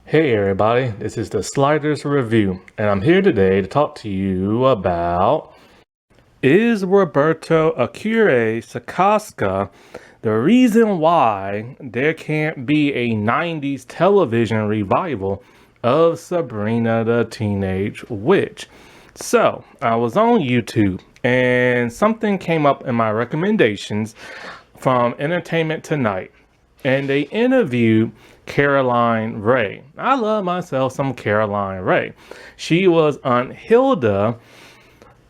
Hey everybody, this is the Sliders Review, and I'm here today to talk to you about, is Roberto Aguirre-Sacasa the reason why there can't be a 90s television revival of Sabrina the Teenage Witch? So, I was on YouTube and something came up in my recommendations from Entertainment Tonight, and they interviewed Caroline Ray. I love myself some Caroline Ray. She was on Hilda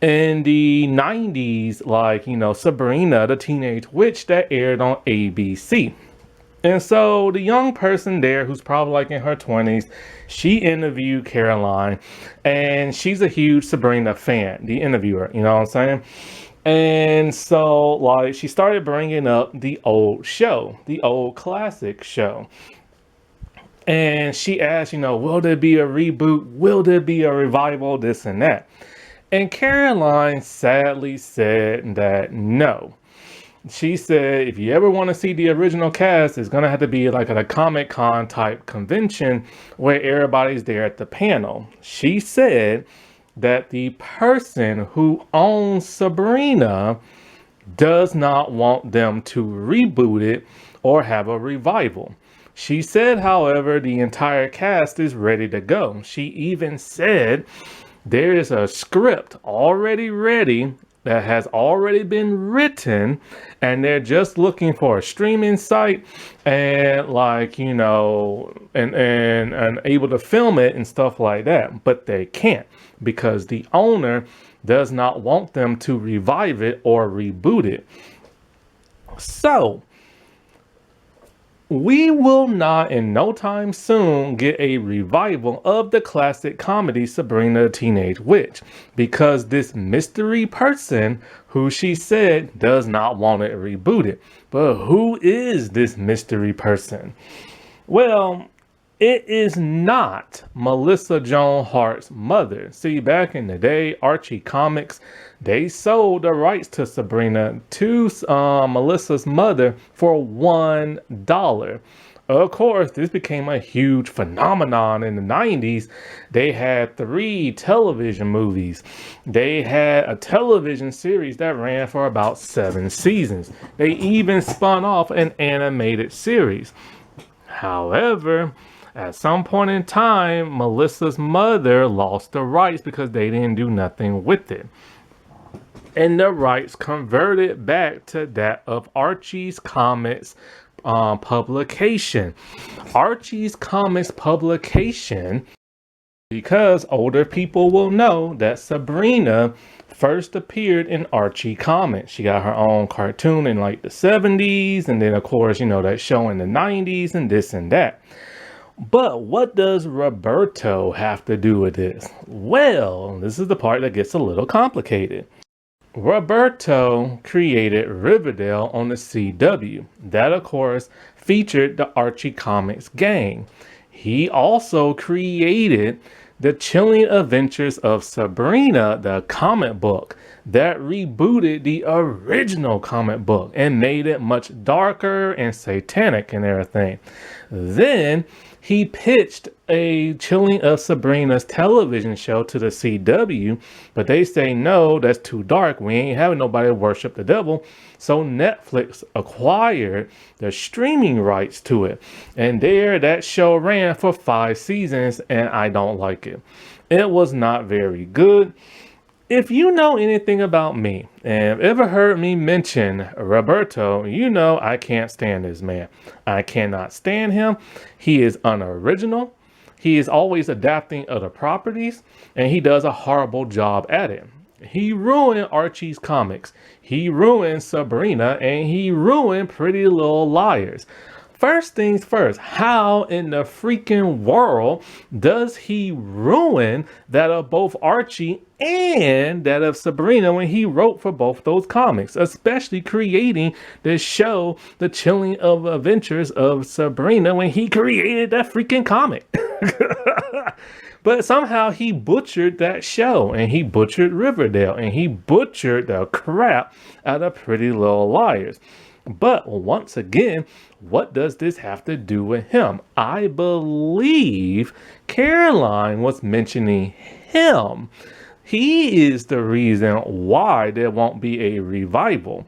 in the 90s, Sabrina the Teenage Witch that aired on ABC. And so the young person there, who's probably like in her 20s, she interviewed Caroline, and she's a huge Sabrina fan, the interviewer, you know what I'm saying? And so, she started bringing up the old show, the old classic show. And she asked, will there be a reboot? Will there be a revival? This and that. And Caroline sadly said that no. She said, if you ever want to see the original cast, it's going to have to be like at a Comic-Con type convention where everybody's there at the panel. She said that the person who owns Sabrina does not want them to reboot it or have a revival. She said, however, the entire cast is ready to go. She even said there is a script already ready that has already been written, and they're just looking for a streaming site and and able to film it and stuff like that. But they can't because the owner does not want them to revive it or reboot it. So we will not in no time soon get a revival of the classic comedy Sabrina the Teenage Witch because this mystery person who she said does not want it rebooted. But who is this mystery person? Well, it is not Melissa Joan Hart's mother. See, back in the day, Archie Comics, they sold the rights to Sabrina to Melissa's mother for $1. Of course, this became a huge phenomenon in the 90s. They had 3 television movies. They had a television series that ran for about 7 seasons. They even spun off an animated series. However, at some point in time, Melissa's mother lost the rights because they didn't do nothing with it. And the rights converted back to that of Archie's Comics publication. Archie's Comics publication, because older people will know that Sabrina first appeared in Archie Comics. She got her own cartoon in like the 70s, and then of course, that show in the 90s and this and that. But what does Roberto have to do with this? Well, this is the part that gets a little complicated. Roberto created Riverdale on the CW. That, of course, featured the Archie Comics gang. He also created The Chilling Adventures of Sabrina, the comic book that rebooted the original comic book and made it much darker and satanic and everything. Then he pitched a Chilling of Sabrina's television show to the CW, but they say, no, that's too dark. We ain't having nobody worship the devil. So Netflix acquired the streaming rights to it. And there, that show ran for 5 seasons, and I don't like it. It was not very good. If you know anything about me and ever heard me mention Roberto, you know I can't stand this man. I cannot stand him. He is unoriginal. He is always adapting other properties, and he does a horrible job at it. He ruined Archie's Comics. He ruined Sabrina, and he ruined Pretty Little Liars. First things first, how in the freaking world does he ruin that of both Archie and that of Sabrina when he wrote for both those comics, especially creating this show, The Chilling of Adventures of Sabrina, when he created that freaking comic? But somehow he butchered that show, and he butchered Riverdale, and he butchered the crap out of Pretty Little Liars. But once again, what does this have to do with him? I believe Caroline was mentioning him. He is the reason why there won't be a revival,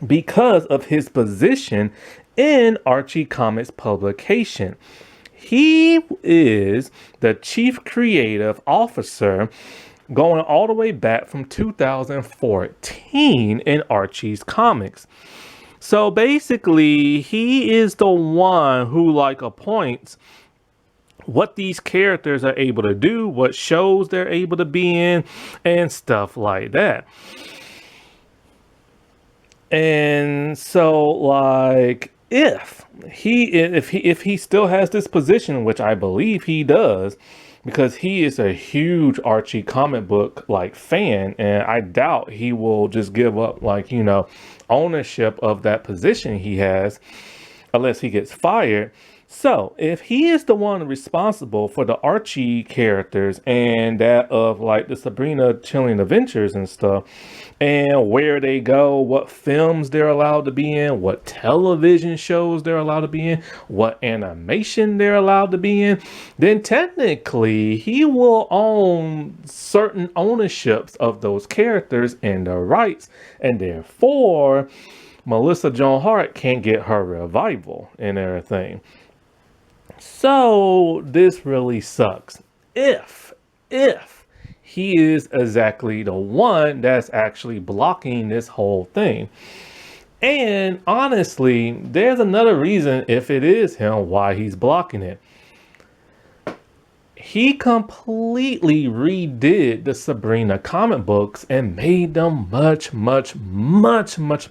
because of his position in Archie Comics publication. He is the chief creative officer going all the way back from 2014 in Archie's comics. So basically, he is the one who appoints what these characters are able to do, what shows they're able to be in, and stuff like that. And so if he still has this position, which I believe he does, because he is a huge Archie comic book fan, and I doubt he will just give up ownership of that position he has unless he gets fired. So if he is the one responsible for the Archie characters and that of the Sabrina Chilling Adventures and stuff, and where they go, what films they're allowed to be in, what television shows they're allowed to be in, what animation they're allowed to be in, then technically he will own certain ownerships of those characters and the rights, and therefore Melissa Joan Hart can't get her revival and everything. So this really sucks. If he is exactly the one that's actually blocking this whole thing. And honestly, there's another reason, if it is him, why he's blocking it. He completely redid the Sabrina comic books and made them much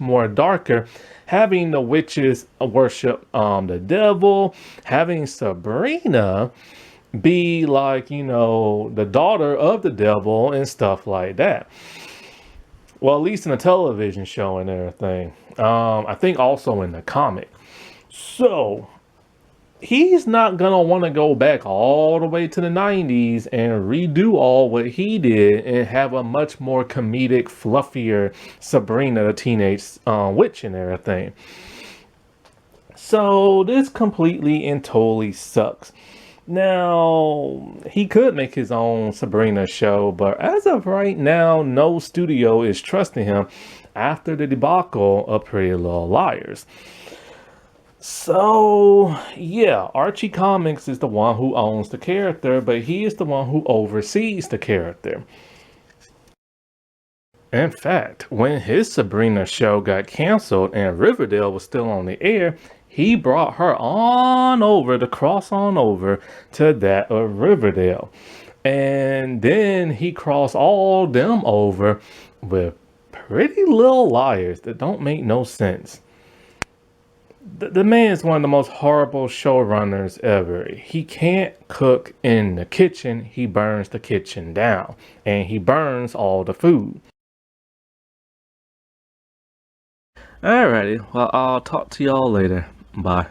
more darker, having the witches worship the devil, having Sabrina be the daughter of the devil and stuff like that. Well, at least in the television show and everything. I think also in the comic. So he's not gonna want to go back all the way to the 90s and redo all what he did and have a much more comedic, fluffier Sabrina the Teenage Witch and everything. So this completely and totally sucks. Now, he could make his own Sabrina show, but as of right now, no studio is trusting him after the debacle of Pretty Little Liars. So, yeah, Archie Comics is the one who owns the character, but he is the one who oversees the character. In fact, when his Sabrina show got canceled and Riverdale was still on the air, he brought her on over to cross on over to that of Riverdale. And then he crossed all them over with Pretty Little Liars that don't make no sense. The man is one of the most horrible showrunners ever. He can't cook in the kitchen. He burns the kitchen down. And he burns all the food. Alrighty, well, I'll talk to y'all later. Bye.